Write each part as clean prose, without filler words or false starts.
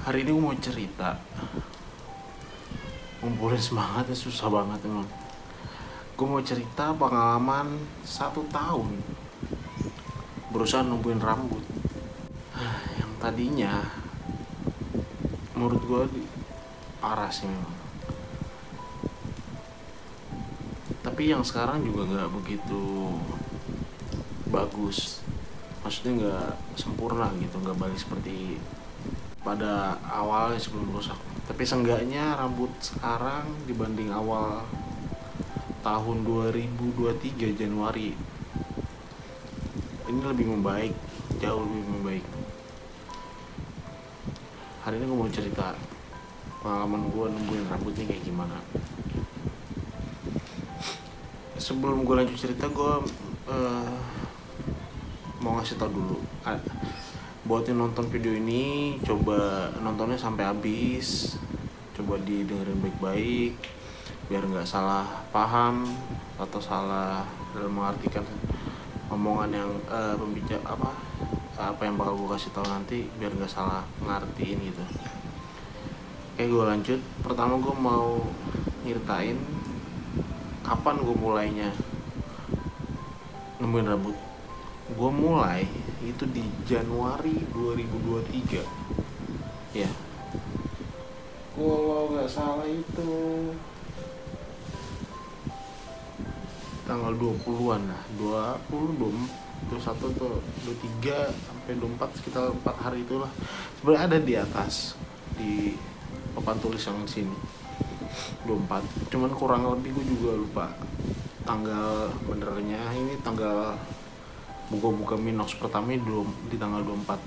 Hari ini gue mau cerita. Ngumpulin semangatnya susah banget emang. Gue mau cerita pengalaman 1 tahun berusaha numbuhin rambut. Yang tadinya menurut gue parah sih memang. Tapi yang sekarang juga gak begitu bagus. Maksudnya gak sempurna gitu, gak balik seperti pada awalnya sebelum rusak. Tapi seenggaknya rambut sekarang dibanding awal tahun 2023 Januari ini lebih membaik, jauh lebih membaik. Hari ini gue mau cerita pengalaman gue numbuhin rambutnya kayak gimana. Sebelum gue lanjut cerita, gue mau ngasih tau dulu. Buat yang nonton video ini, coba nontonnya sampai habis. Coba didengerin baik-baik biar nggak salah paham atau salah dalam mengartikan omongan yang apa yang bakal gue kasih tahu nanti, biar nggak salah ngartiin gitu. Oke, gue lanjut. Pertama gue mau nyeritain kapan gue mulainya nemuin rambut. Gue mulai itu di Januari 2023 ya, kalau nggak salah itu tanggal 20-an lah, 20, 21 tuh 23 sampai 24, sekitar 4 hari itulah. Sebenarnya ada di atas di papan tulis yang sini 24, cuman kurang lebih gue juga lupa tanggal benernya. Ini tanggal buka Minox pertama di tanggal 24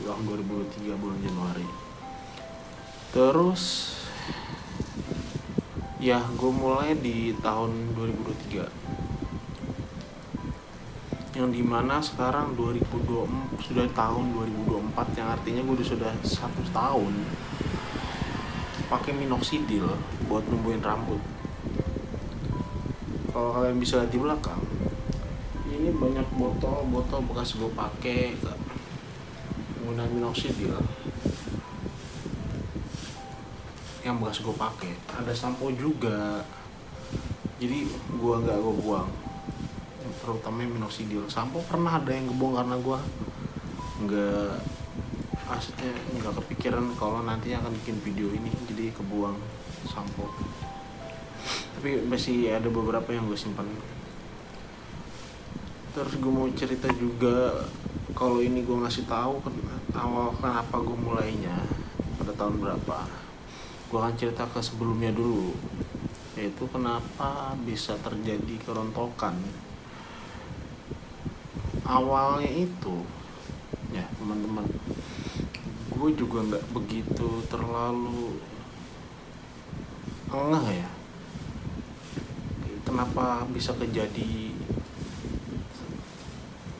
tahun 2023 bulan Januari. Terus ya gue mulai di tahun 2023, yang dimana sekarang 2024 sudah tahun 2024, yang artinya gue sudah 1 tahun pakai minoxidil buat numbuhin rambut. Kalau kalian bisa lihat di belakang, ini banyak botol bekas gue pakai menggunakan minoxidil yang bekas gue pakai. Ada sampo juga, jadi gue buang, terutama minoxidil. Sampo pernah ada yang gue buang karena gue nggak kepikiran kalau nantinya akan bikin video ini, jadi kebuang sampo. Tapi masih ada beberapa yang gue simpan. Terus gue mau cerita juga, kalau ini gue ngasih tahu awal kenapa gue mulainya pada tahun berapa. Gue akan cerita ke sebelumnya dulu, yaitu kenapa bisa terjadi kerontokan. Awalnya itu ya teman-teman, gue juga nggak begitu terlalu ngeh ya kenapa bisa kejadi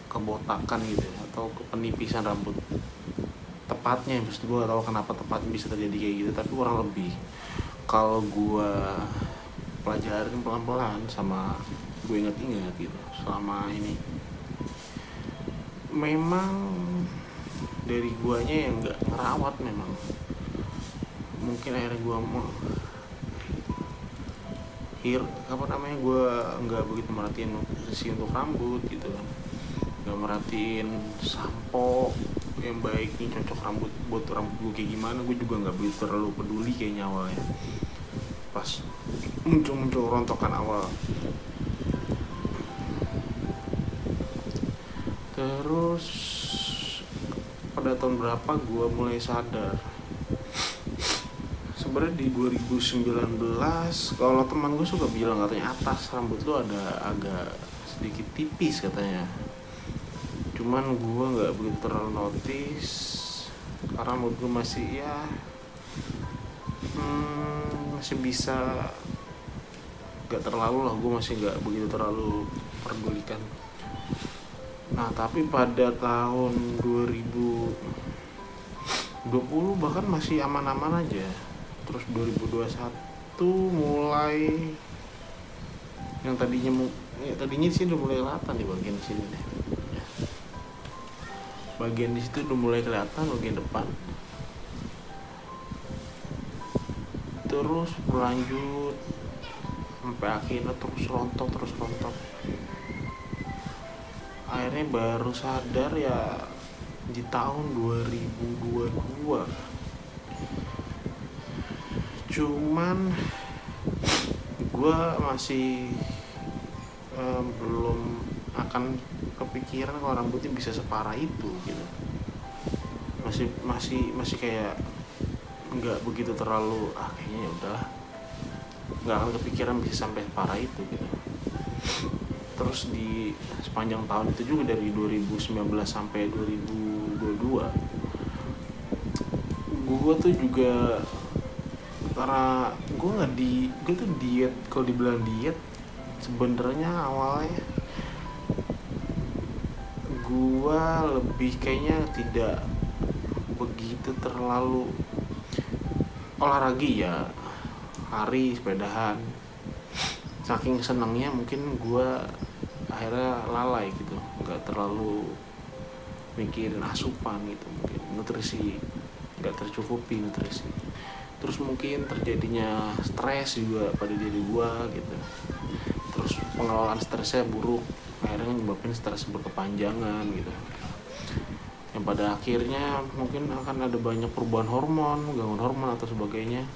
kebotakan gitu ya, atau penipisan rambut. Tepatnya maksud gue gak tahu kenapa tepatnya bisa terjadi kayak gitu, tapi kurang lebih kalau gue pelajarin pelan-pelan sama gue inget-inget gitu selama ini, memang dari guanya yang nggak ngerawat. Memang mungkin akhirnya gue mau gue nggak begitu merhatiin nutrisi untuk rambut gitu kan, nggak merhatiin sampo yang baik nih cocok buat rambut gue kayak gimana. Gue juga nggak begitu terlalu peduli kayaknya awalnya, pas muncul rontokan awal. Terus pada tahun berapa gue mulai sadar, sebenarnya di 2019, kalau teman gue suka bilang katanya atas rambut lu ada agak sedikit tipis katanya. Cuman gue nggak begitu terlalu notice karena menurut gue masih masih bisa, nggak terlalu lah, gue masih nggak begitu terlalu pedulikan. Nah tapi pada tahun 2020 bahkan masih aman-aman aja. Terus 2021 mulai yang tadinya di sini udah mulai kelihatan di bagian sini deh. bagian di situ udah mulai kelihatan bagian depan. Terus berlanjut sampai akhirnya terus rontok. Akhirnya baru sadar ya di tahun 2022. Cuman gue masih belum akan kepikiran kalau rambutnya bisa separah itu gitu. Masih kayak nggak begitu terlalu kayaknya ya udahlah, nggak akan kepikiran bisa sampai separah itu gitu. Terus di sepanjang tahun itu juga dari 2019 sampai 2022 gue tuh juga, karena gue tuh diet. Kalau dibilang diet sebenarnya awalnya gue lebih kayaknya tidak begitu terlalu olahraga ya, hari sepedahan. Saking senangnya mungkin gue akhirnya lalai gitu, nggak terlalu mikirin asupan gitu, mungkin nutrisi nggak tercukupi nutrisi. Terus mungkin terjadinya stres juga pada diri gue gitu. Terus pengelolaan stresnya buruk, akhirnya menyebabkan stres berkepanjangan gitu, yang pada akhirnya mungkin akan ada banyak perubahan hormon, gangguan hormon atau sebagainya.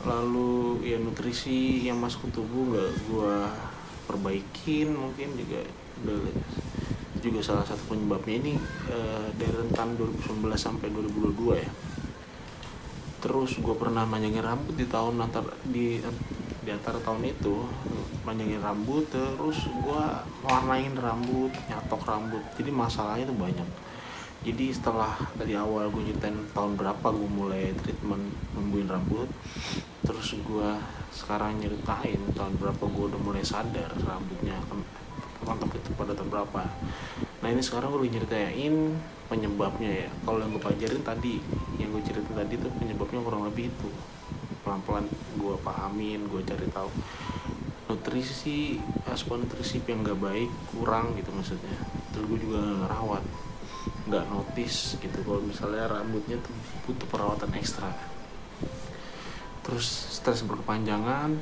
Lalu ya nutrisi yang masuk ke tubuh nggak gue perbaikin, mungkin juga salah satu penyebabnya ini dari rentan 2019 sampai 2022 ya. Terus gue pernah manjangin rambut di antara tahun itu, manjangin rambut, terus gue warnain rambut, nyatok rambut. Jadi masalahnya tuh banyak. Jadi setelah dari awal gue ceritain tahun berapa gue mulai treatment numbuhin rambut, terus gue sekarang nyeritain tahun berapa gue udah mulai sadar rambutnya rontok itu pada tahun berapa. Nah ini sekarang gue lagi nyeritain penyebabnya ya. Kalau yang gue pelajarin tadi, yang gue ceritain tadi tuh penyebabnya kurang lebih itu. Pelan-pelan gue pahamin, gue cari tahu nutrisi, asupan nutrisi yang gak baik kurang gitu maksudnya. Terus gue juga ngerawat, nggak notice gitu kalau misalnya rambutnya tuh butuh perawatan ekstra. Terus stres berkepanjangan,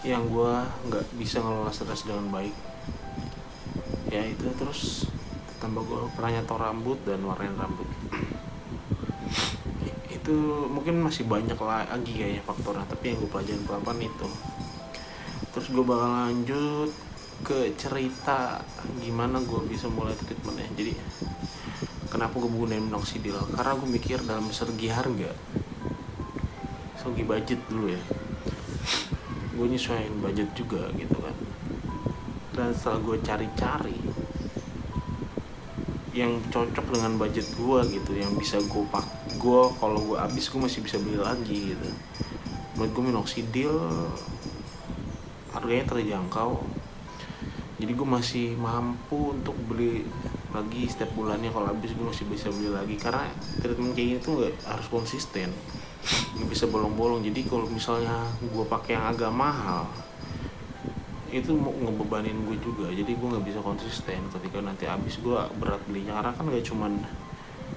yang gue nggak bisa ngelola stres dengan baik ya itu. Terus tambah gue pernah nyatok rambut dan warnain rambut. Itu mungkin masih banyak lagi kayaknya faktornya, tapi yang gue pelajarin pelan-pelan itu. Terus gue bakal lanjut ke cerita gimana gue bisa mulai treatment ya. Jadi kenapa gue menggunakan minoxidil, karena gue mikir dalam segi harga, segi budget dulu ya, gue nyesuaiin budget juga gitu kan. Dan setelah gue cari-cari yang cocok dengan budget gue gitu, yang bisa gue kalau gue habis gue masih bisa beli lagi gitu. Menurut gue minoxidil harganya terjangkau, jadi gue masih mampu untuk beli lagi setiap bulannya. Kalau habis gue masih bisa beli lagi, karena treatment kayak gini tuh nggak harus konsisten, nggak bisa bolong-bolong. Jadi kalau misalnya gue pakai yang agak mahal, itu mau ngebebanin gue juga, jadi gue nggak bisa konsisten. Ketika nanti habis gue berat belinya, karena kan gak cuman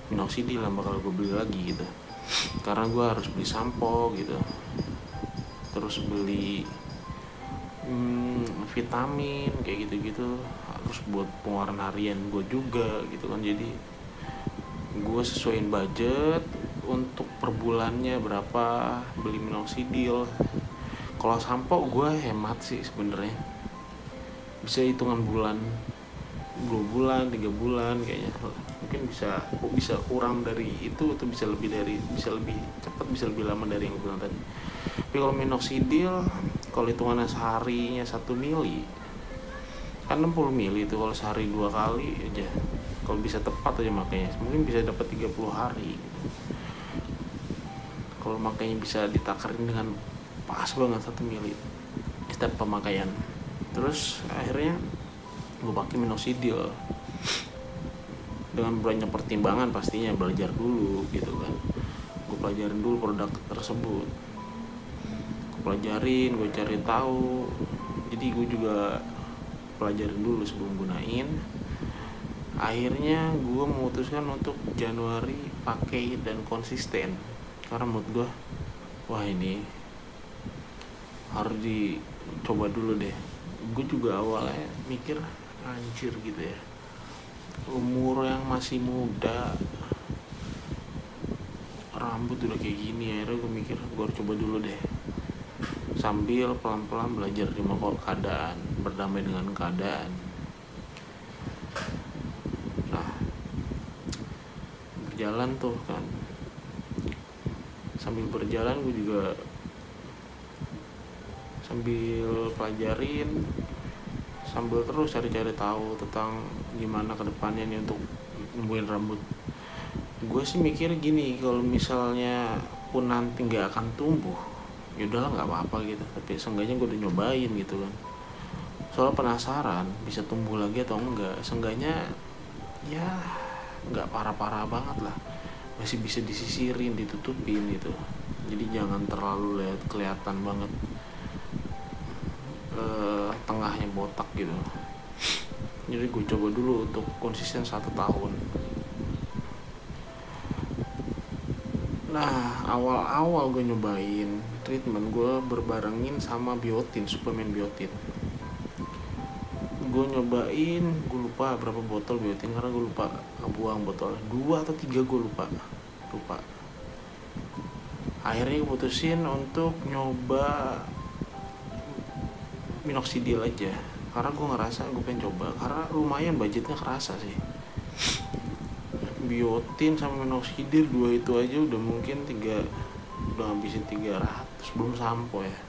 minoxidil yang bakal gue beli lagi gitu, karena gue harus beli sampo gitu, terus beli vitamin kayak gitu-gitu, harus buat pengeluaran harian gue juga gitu kan. Jadi gue sesuaiin budget untuk per bulannya berapa beli minoxidil. Kalau sampo gue hemat sih sebenarnya, bisa hitungan bulan, 2 bulan, 3 bulan kayaknya. Mungkin bisa kurang dari itu atau bisa lebih cepat, bisa lebih lama dari yang gue bilang tadi. Tapi kalau minoxidil, kalau hitungannya seharinya 1 mili kan 60 mili itu, kalau sehari 2 kali aja, kalau bisa tepat aja makanya mungkin bisa dapat 30 hari gitu. Kalau makanya bisa ditakarin dengan pas banget 1 mili setiap pemakaian. Terus akhirnya gue pakai minoxidil dengan banyak pertimbangan, pastinya belajar dulu gitu kan. Gue pelajarin dulu produk tersebut, gue pelajarin, gue cari tahu. Jadi gue juga pelajarin dulu sebelum gunain. Akhirnya gue memutuskan untuk Januari pakai dan konsisten, karena menurut gue wah ini harus dicoba dulu deh. Gue juga awalnya mikir anjir gitu ya, umur yang masih muda rambut udah kayak gini. Akhirnya gue mikir gue harus coba dulu deh, sambil pelan-pelan belajar terima keadaan, berdamai dengan keadaan. Nah, berjalan tuh kan, sambil berjalan gue juga sambil pelajarin, sambil terus cari-cari tahu tentang gimana kedepannya nih untuk numbuhin rambut. Gue sih mikir gini, kalau misalnya pun nanti nggak akan tumbuh, ya udahlah nggak apa-apa gitu, tapi seenggaknya gue udah nyobain gitu kan. Soalnya penasaran bisa tumbuh lagi atau enggak, seenggaknya ya nggak parah-parah banget lah, masih bisa disisirin, ditutupin gitu. Jadi jangan terlalu kelihatan banget tengahnya botak gitu. Jadi gue coba dulu untuk konsisten 1 tahun. Nah, awal-awal gue nyobain treatment, gue berbarengin sama biotin, suplemen biotin. Gue nyobain, gue lupa berapa botol biotin karena gue lupa buang botolnya, 2 atau 3 gue lupa. Akhirnya gue putusin untuk nyoba minoxidil aja, karena gue ngerasa gue pengen coba, karena lumayan budgetnya kerasa sih. Biotin sama minoxidil 2 itu aja udah mungkin udah ngabisin 300, belum sampo ya.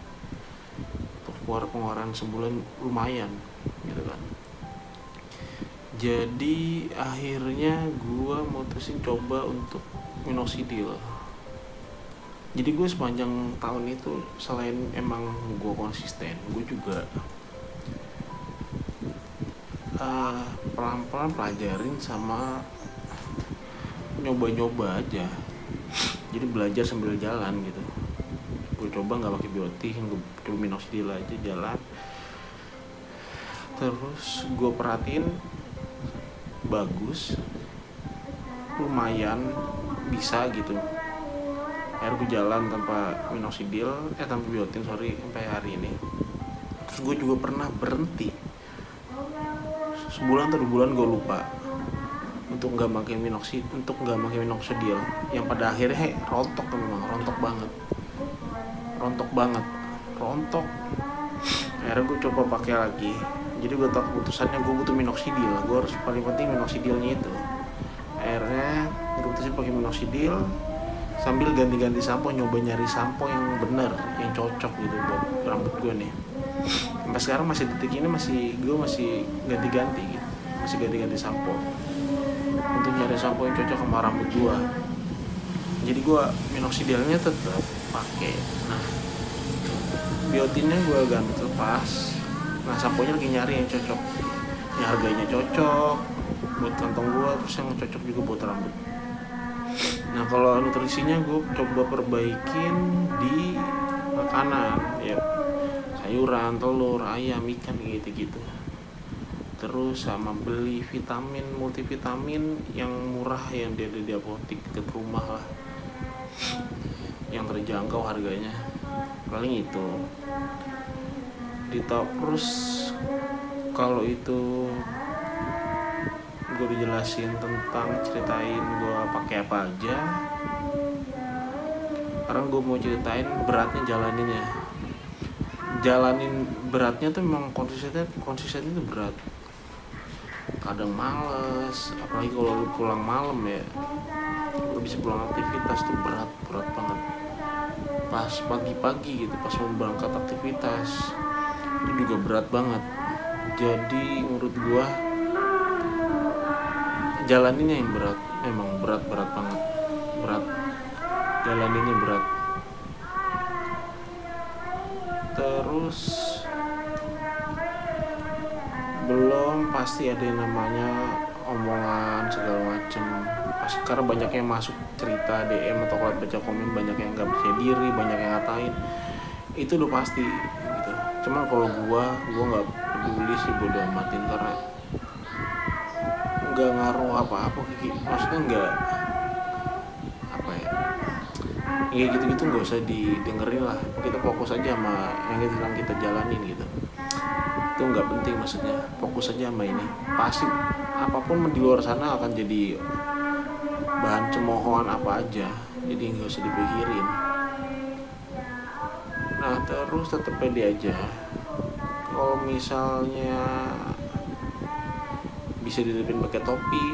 Untuk pengeluaran sebulan lumayan gitu kan. Jadi akhirnya gue mutusin coba untuk minoxidil. Jadi gue sepanjang tahun itu selain emang gue konsisten, gue juga pelan-pelan pelajarin sama nyoba-nyoba aja. Jadi belajar sambil jalan gitu. Gue coba nggak pakai biotin, gue coba minoxidil aja jalan. Terus gue perhatiin bagus, lumayan bisa gitu. Akhirnya gue jalan tanpa minoxidil, tanpa biotin sampai hari ini. Terus gue juga pernah berhenti sebulan atau 2 bulan, gue lupa, untuk nggak pakai minoxidil, yang pada akhirnya rontok tuh, memang rontok banget. Akhirnya gue coba pakai lagi. Jadi gue tahu keputusannya gue butuh minoxidil, gue harus paling penting minoxidilnya itu. Akhirnya gue putusin pakai minoxidil sambil ganti-ganti sampo, nyoba nyari sampo yang benar, yang cocok gitu buat rambut gue nih. Sampai sekarang masih detik ini gue masih ganti-ganti gitu, masih ganti-ganti sampo untuk nyari sampo yang cocok sama rambut gue. Jadi gue minoxidilnya tetap pakai. Nah, biotinnya gue ganti lepas. Nah, samponya lagi nyari yang cocok, yang harganya cocok buat kantong gue, terus yang cocok juga buat rambut. Nah, kalau nutrisinya gue coba perbaikin di makanan ya, sayuran, telur, ayam, ikan gitu-gitu. Terus sama beli vitamin, multivitamin yang murah yang ada di apotek dekat rumah lah, yang terjangkau harganya, paling itu. Terus kalau itu gue dijelasin tentang, ceritain gue pakai apa aja. Sekarang gue mau ceritain beratnya, jalanin beratnya tuh memang konsisten itu berat. Kadang males, apalagi kalau lu pulang malam ya, lu bisa pulang aktivitas tuh berat banget. Pas pagi-pagi gitu, pas mau berangkat aktivitas itu juga berat banget. Jadi menurut gua jalaninnya yang berat, memang berat banget, jalaninnya berat. Terus belum pasti ada yang namanya omongan segala macem, karena banyak yang masuk cerita DM atau kalau baca komen, banyak yang nggak percaya diri, banyak yang ngatain, itu udah pasti gitu. Cuman kalau gua nggak peduli sih, bodo amatin, karena nggak ngaruh apa-apa, maksudnya nggak apa ya, kayak gitu-gitu nggak usah didengerin lah. Kita fokus aja sama yang sedang kita jalanin gitu, itu nggak penting, maksudnya fokus aja sama ini. Pasti apapun di luar sana akan jadi bahan cemoohan apa aja, jadi nggak usah dipikirin. Nah terus tetap pede aja. Kalau misalnya bisa ditutupin pakai topi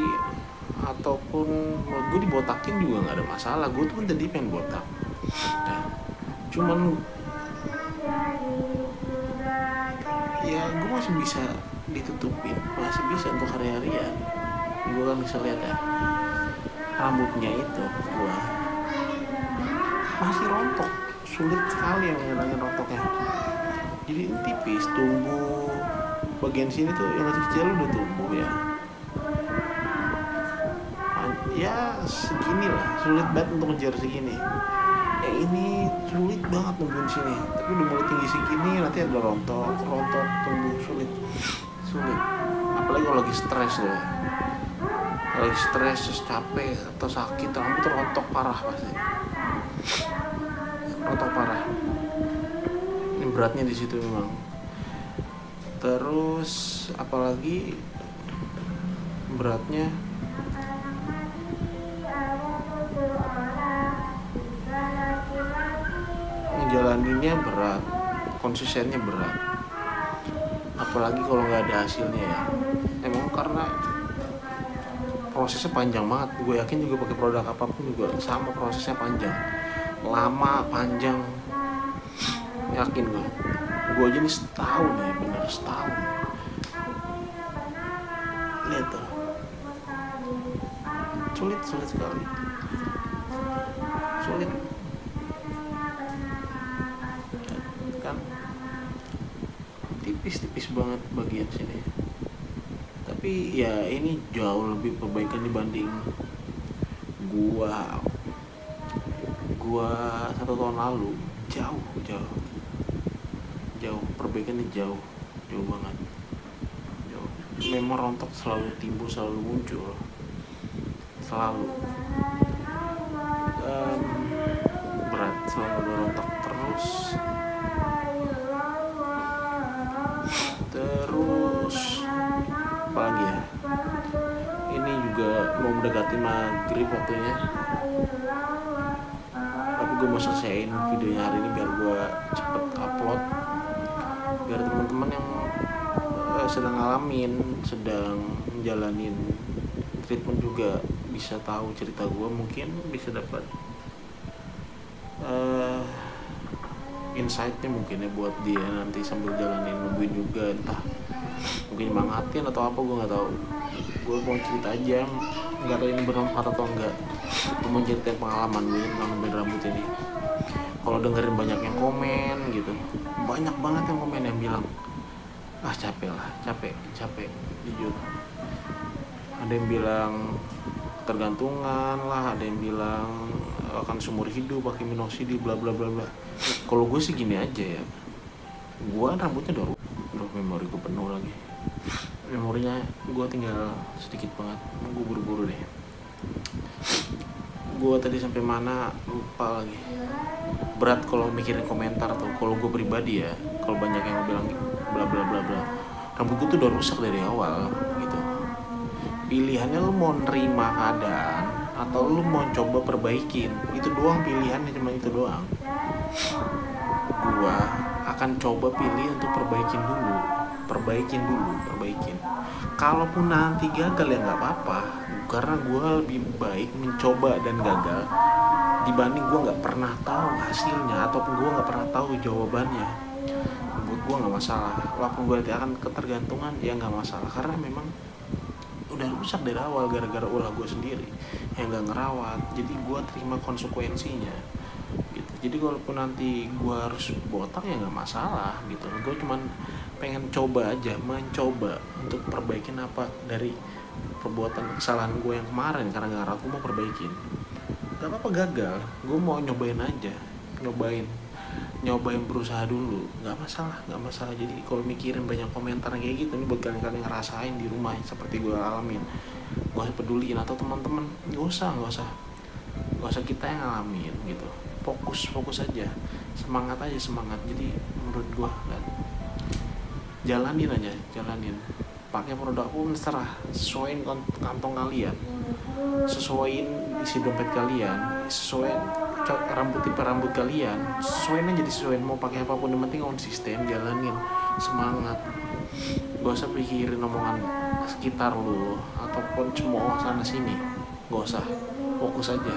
ataupun menurut gue dibotakin juga nggak ada masalah. Gue tuh kan tadi pengen botak, nah cuman ya gue masih bisa ditutupin, masih bisa untuk hari-harian. Gue kan bisa lihat ya, rambutnya itu gue masih rontok, sulit sekali yang ngilangin rontoknya. Jadi tipis, tumbuh bagian sini tuh yang kecil udah tumbuh ya. Ya segini lah, sulit banget untuk ngejar segini. Ya ini sulit banget nungguin sini, tapi udah mulai tinggi segini nanti ada rontok tumbuh, sulit. Apalagi kalau lagi stres loh, lagi stres, capek atau sakit, rambut rontok parah pasti. Rontok parah. Ini beratnya di situ memang. Terus apalagi beratnya ngejalaninnya berat, konsistennya berat. Apalagi kalau nggak ada hasilnya ya. Emang karena prosesnya panjang banget. Gue yakin juga pakai produk apapun juga sama, prosesnya panjang, lama, panjang. Yakin gue aja nih setahun ya, bener setahun. Lihat tuh, sulit sekali, sulit kan, tipis banget bagian sini. Tapi ya ini jauh lebih perbaikan dibanding gua 1 tahun lalu. Jauh perbaikannya jauh banget. Memang rontok selalu timbul, selalu muncul, selalu berat, selalu ada rontok terus apalagi ya, ini juga mau mendekati maghrib waktunya, tapi gue mau selesaiin videonya hari ini biar gue cepet upload, biar teman-teman yang sedang ngalamin, sedang menjalanin treatment juga bisa tahu cerita gue, mungkin bisa dapat insight-nya mungkin ya buat dia nanti sambil jalanin, nungguin juga, entah mungkin nyemangatin atau apa, gue nggak tahu. Gue mau cerita aja, nggak tahu ini bermanfaat atau enggak. Gue mau ceritain pengalaman gue nanamin rambut ini. Kalau dengerin banyak yang komen gitu, banyak banget yang komen yang bilang, capek jujur. Ada yang bilang tergantungan lah, ada yang bilang akan seumur hidup pakai minoxidil, bla bla bla bla. Kalau gue sih gini aja ya, gue rambutnya udah memori gue penuh lagi, memorinya gue tinggal sedikit banget. Gue buru-buru deh, gue tadi sampai mana lupa lagi. Berat kalau mikirin komentar tuh. Kalau gue pribadi ya, kalau banyak yang bilang bla bla bla bla, rambut gue tuh udah rusak dari awal gitu. Pilihannya lu mau nerima keadaan atau lu mau coba perbaikin, itu doang pilihannya, cuma itu doang. Gua akan coba pilih untuk perbaikin dulu. Kalaupun nanti gagal ya nggak apa-apa, karena gua lebih baik mencoba dan gagal dibanding gua nggak pernah tahu hasilnya ataupun gua nggak pernah tahu jawabannya. Buat gua nggak masalah, walaupun gua nanti akan ketergantungan ya nggak masalah, karena memang udah rusak dari awal gara-gara ulah gue sendiri yang gak ngerawat. Jadi gue terima konsekuensinya gitu. Jadi walaupun nanti gue harus botak ya gak masalah gitu. Gue cuman pengen mencoba untuk perbaikin apa dari perbuatan kesalahan gue yang kemarin, karena gak ngerawat gue mau perbaikin. Gak apa-apa gagal, gue mau nyobain nyobain berusaha dulu, nggak masalah. Jadi kalau mikirin banyak komentar kayak gitu, ini buat kalian yang ngerasain di rumah seperti gue alamin, gak usah peduliin. Atau teman-teman gak usah kita yang ngalamin gitu. Fokus aja, semangat. Jadi menurut gue kan, jalanin, pakai produk pun terserah, sesuaiin kantong kalian, sesuaiin isi dompet kalian, sesuaiin tipe rambut kalian, sesuaiin mau pakai apapun, yang penting konsisten, jalanin, semangat. Gak usah pikirin omongan sekitar lu ataupun cemooh sana sini, gak usah, fokus aja.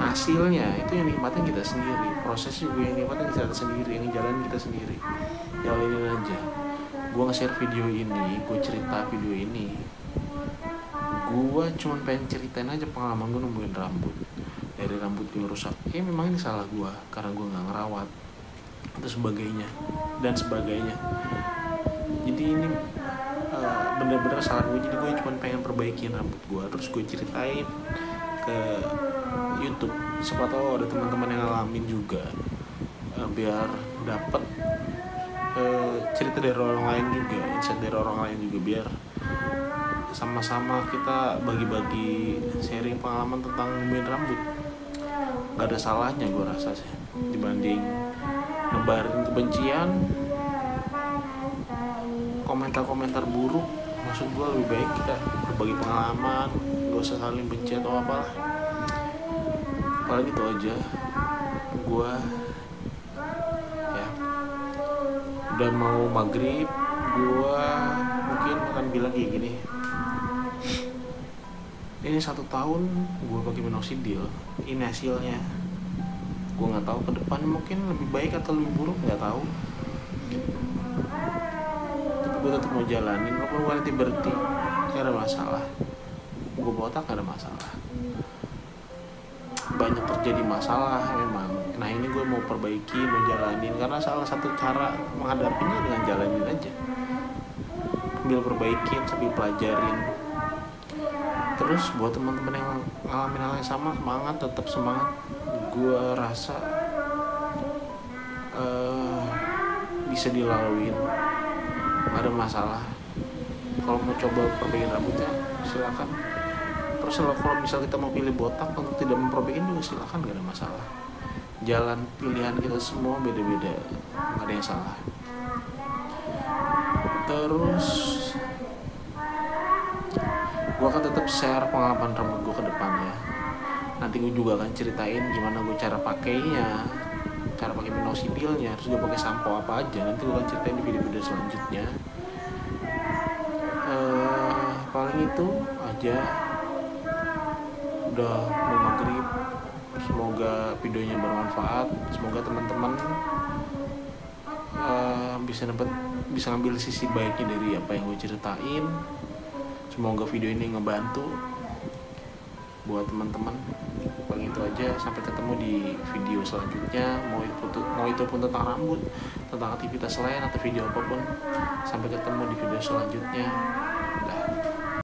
Hasilnya itu yang nikmatin kita sendiri, proses juga yang nikmatin kita sendiri, yang jalanin kita sendiri. Jalanin aja. Gue nge-share video ini, gue cerita video ini, gue cuma pengen ceritain aja pengalaman gue nemuin rambut. Dari rambut gue rusak, memang ini salah gue karena gue gak ngerawat atau sebagainya. Jadi ini bener-bener salah gue. Jadi gue cuma pengen perbaikin rambut gue, terus gue ceritain ke YouTube. Siapa tahu ada teman-teman yang ngalamin juga, biar dapet cerita dari orang lain juga, insight dari orang lain juga, biar sama-sama kita bagi-bagi sharing pengalaman tentang nemuin rambut. Gak ada salahnya gue rasa sih, dibanding nebarin kebencian, komentar-komentar buruk. Maksud gue lebih baik kita berbagi pengalaman, gak usah saling benci atau apalah. Paling itu aja. Gue ya udah mau maghrib, gue mungkin akan bilang kayak gini, ini 1 tahun gue pakai minoxidil, ini hasilnya. Gue nggak tahu ke depan mungkin lebih baik atau lebih buruk, nggak tahu. Tapi gue tetap mau jalanin, walaupun gue nanti berhenti, nggak ada masalah. Gue botak nggak ada masalah. Banyak terjadi masalah memang. Nah ini gue mau perbaiki, mau jalanin, karena salah satu cara menghadapinya dengan jalanin aja, sambil perbaikin, sambil pelajarin. Terus buat teman-teman yang ngalamin hal yang sama, semangat, tetap semangat. Gue rasa bisa dilaluin, gak ada masalah. Kalau mau coba perbaikin rambutnya silakan. Terus kalau misal kita mau pilih botak untuk tidak memperbaikin juga silakan, gak ada masalah. Jalan pilihan kita semua beda-beda, gak ada yang salah. Terus gue akan tetap share pengalaman rambut gue ke depannya. Nanti gue juga akan ceritain gimana gue cara pakainya, cara pakai minoxidilnya, terus gue pakai sampo apa aja. Nanti gue akan ceritain di video-video selanjutnya. Paling itu aja. Udah mau maghrib. Semoga videonya bermanfaat. Semoga teman-teman bisa ngambil sisi baiknya dari apa yang gue ceritain. Semoga video ini ngebantu buat teman-teman. Paling itu aja, sampai ketemu di video selanjutnya. Mau itu pun tentang rambut, tentang aktivitas lain atau video apapun. Sampai ketemu di video selanjutnya.